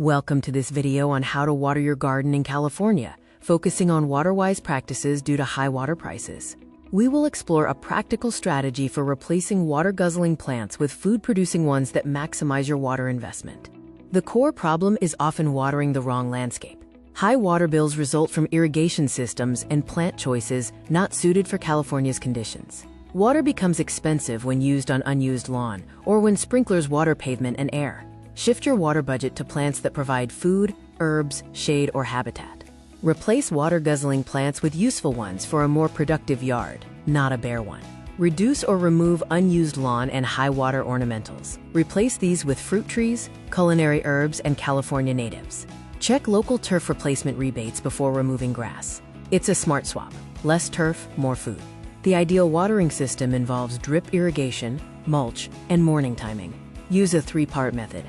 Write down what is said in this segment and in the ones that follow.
Welcome to this video on how to water your garden in California, focusing on water-wise practices due to high water prices. We will explore a practical strategy for replacing water-guzzling plants with food-producing ones that maximize your water investment. The core problem is often watering the wrong landscape. High water bills result from irrigation systems and plant choices not suited for California's conditions. Water becomes expensive when used on unused lawn or when sprinklers water pavement and air. Shift your water budget to plants that provide food, herbs, shade, or habitat. Replace water-guzzling plants with useful ones for a more productive yard, not a bare one. Reduce or remove unused lawn and high-water ornamentals. Replace these with fruit trees, culinary herbs, and California natives. Check local turf replacement rebates before removing grass. It's a smart swap. Less turf, more food. The ideal watering system involves drip irrigation, mulch, and morning timing. Use a 3-part method.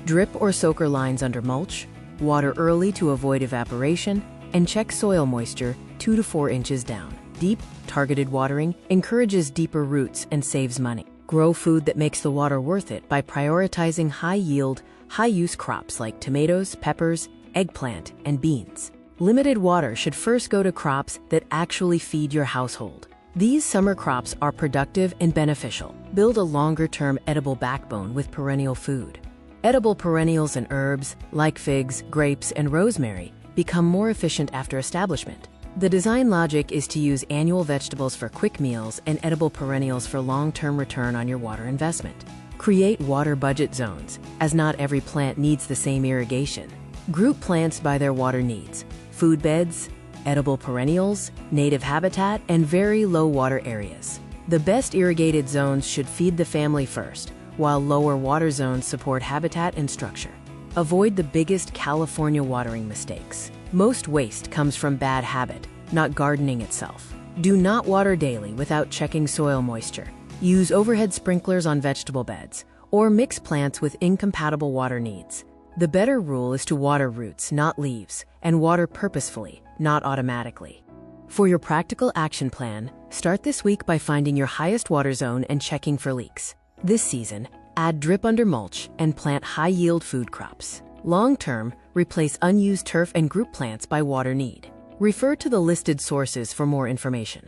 Drip or soaker lines under mulch, water early to avoid evaporation, and check soil moisture 2 to 4 inches down. Deep, targeted watering encourages deeper roots and saves money. Grow food that makes the water worth it by prioritizing high-yield, high-use crops like tomatoes, peppers, eggplant, and beans. Limited water should first go to crops that actually feed your household. These summer crops are productive and beneficial. Build a longer-term edible backbone with perennial food. Edible perennials and herbs, like figs, grapes, and rosemary, become more efficient after establishment. The design logic is to use annual vegetables for quick meals and edible perennials for long-term return on your water investment. Create water budget zones, as not every plant needs the same irrigation. Group plants by their water needs: food beds, edible perennials, native habitat, and very low water areas. The best irrigated zones should feed the family first, while lower water zones support habitat and structure. Avoid the biggest California watering mistakes. Most waste comes from bad habit, not gardening itself. Do not water daily without checking soil moisture. Use overhead sprinklers on vegetable beds, or mix plants with incompatible water needs. The better rule is to water roots, not leaves, and water purposefully, not automatically. For your practical action plan, start this week by finding your highest water zone and checking for leaks. This season, add drip under mulch and plant high-yield food crops. Long-term, replace unused turf and group plants by water need. Refer to the listed sources for more information.